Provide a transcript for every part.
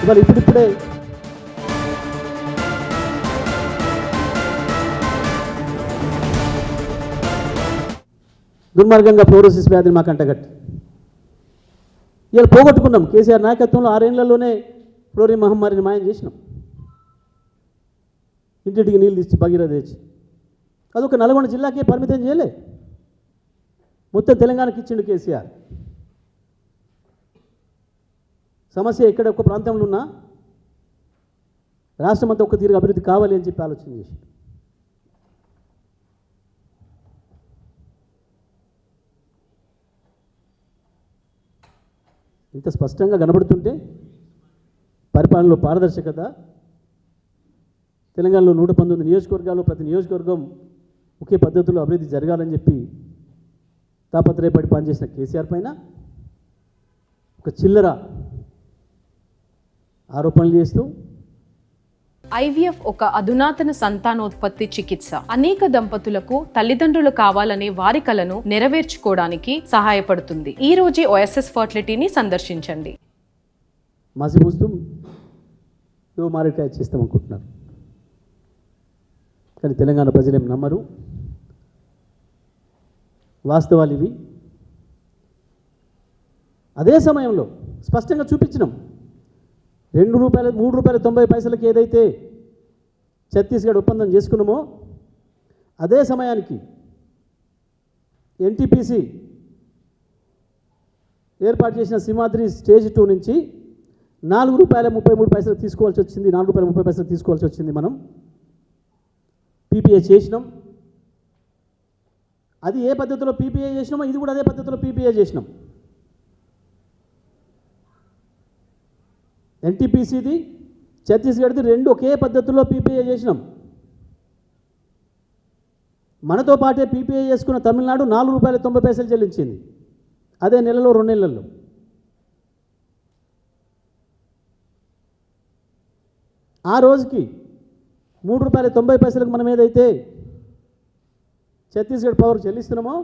ఇవాళ ఇప్పుడిప్పుడే దుర్మార్గంగా ఫ్లోరోసిస్ వ్యాధిని మాకు అంటగట్టి ఇవాళ పోగొట్టుకున్నాం. కేసీఆర్ నాయకత్వంలో 6 ఏళ్లలోనే ఫ్లోరిన్ మహమ్మారిని మాయం చేసినాం. ఇంటింటికి నీళ్ళు తెచ్చి భగీరథ తెచ్చి అదొక నల్గొండ జిల్లాకే పరిమితం చేయలే, మొత్తం తెలంగాణకి ఇచ్చిండు కేసీఆర్. సమస్య ఎక్కడ ఒక ప్రాంతంలో ఉన్నా రాష్ట్రం అంతా ఒక్క తీరుగా అభివృద్ధి కావాలి అని చెప్పి ఆలోచన చేసి ఇంత స్పష్టంగా కనబడుతుంటే పరిపాలనలో పారదర్శకత, తెలంగాణలో 119 నియోజకవర్గాలు, ప్రతి నియోజకవర్గం ఒకే పద్ధతిలో అభివృద్ధి జరగాలని చెప్పి తాపత్రయపడి పనిచేసిన కేసీఆర్ పైన ఒక చిల్లర ఆరోపణలు చేస్తూ ఐవీఎఫ్ ఒక అధునాతన సంతానోత్పత్తి చికిత్స. అనేక దంపతులకు తల్లిదండ్రులు కావాలనే వారి కలను నెరవేర్చుకోవడానికి సహాయపడుతుంది. ఈ రోజే ఓఎస్ఎస్ ఫర్టిలిటీని సందర్శించండి. మసిపూస్తూ ఏవో మారేడుకాయ చేస్తామనుకుంటున్నారు, కానీ తెలంగాణ ప్రజలేం నమ్మరు. వాస్తవాలు ఇవి. అదే సమయంలో స్పష్టంగా చూపించినాం. ₹2, ₹3.90 ఏదైతే ఛత్తీస్గఢ్ ఒప్పందం చేసుకున్నామో అదే సమయానికి ఎన్టీపీసీ ఏర్పాటు చేసిన సింహాద్రి స్టేజ్ 2 నుంచి ₹4.33 తీసుకోవాల్సి వచ్చింది. ₹4.30 తీసుకోవాల్సి వచ్చింది. మనం పీపీఏ చేసినాం. అది ఏ పద్ధతిలో పీపీఏ చేసినామో ఇది కూడా అదే పద్ధతిలో పీపీఏ చేసినాం. ఎన్టీపీసీది ఛత్తీస్గఢ్ది 2 ఒకే పద్ధతిలో పీపీఏ చేసినాం. మనతో పాటే పీపీఏ చేసుకున్న తమిళనాడు ₹4.90 చెల్లించింది అదే నెలలో, 2 నెలల్లో. ఆ రోజుకి ₹3.90 మనం ఏదైతే ఛత్తీస్గఢ్ పవర్ చెల్లిస్తున్నామో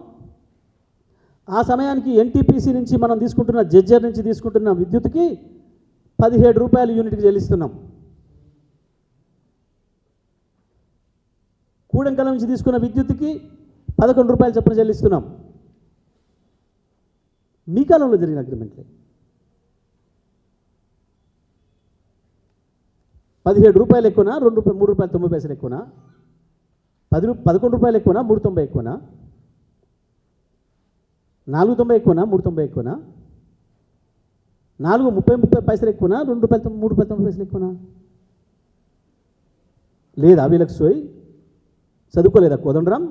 ఆ సమయానికి ఎన్టీపీసీ నుంచి మనం తీసుకుంటున్న జెజ్జర్ నుంచి తీసుకుంటున్న విద్యుత్కి ₹17 యూనిట్కి చెల్లిస్తున్నాం. కూడంకల నుంచి తీసుకున్న విద్యుత్కి ₹11 చొప్పున చెల్లిస్తున్నాం. మీ కాలంలో జరిగిన అగ్రిమెంట్లే. ₹17 ఎక్కువనా, ₹3.90 ఎక్కువనా, ₹11 ఎక్కువనా, ₹3.90 ఎక్కువనా, ₹4.90 ఎక్కువనా, ₹3.90 ఎక్కువనా, ₹4.30 ఎక్కువనా, ₹3.90 ఎక్కువనా? లేదా వీళ్ళకి సోయి చదువుకోలేదా కోదండరాం?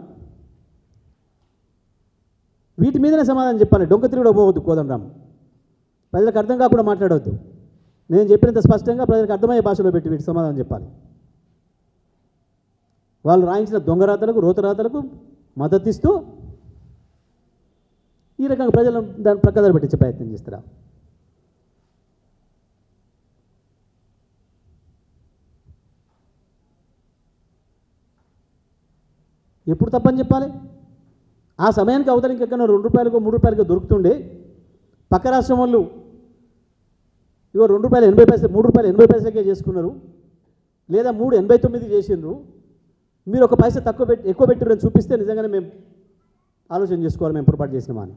వీటి మీదనే సమాధానం చెప్పాలి. డొంక తిరుగుడు పోవద్దు కోదండరాం. ప్రజలకు అర్థం కాకుండా మాట్లాడవద్దు. నేను చెప్పినంత స్పష్టంగా ప్రజలకు అర్థమయ్యే భాషలో పెట్టి వీటి సమాధానం చెప్పాలి. వాళ్ళు రాయించిన దొంగరాతలకు, రోతరాతలకు మద్దతిస్తూ ఈ రకంగా ప్రజలను దాని ప్రక్కదారి పెట్టించే ప్రయత్నం చేస్తారా? ఎప్పుడు తప్పని చెప్పాలి? ఆ సమయానికి అవతల ఇంకెక్కడ ₹2కో ₹3కో దొరుకుతుండే పక్క రాష్ట్రం వాళ్ళు ఇగో ₹2.80 ₹3.80 చేసుకున్నారు, లేదా ₹3.89 చేసిండ్రు. మీరు ఒక పైసా ఎక్కువ పెట్టిరని చూపిస్తే నిజంగానే మేము ఆలోచన చేసుకోవాలి మేము పొరపాటు చేసినామా అని.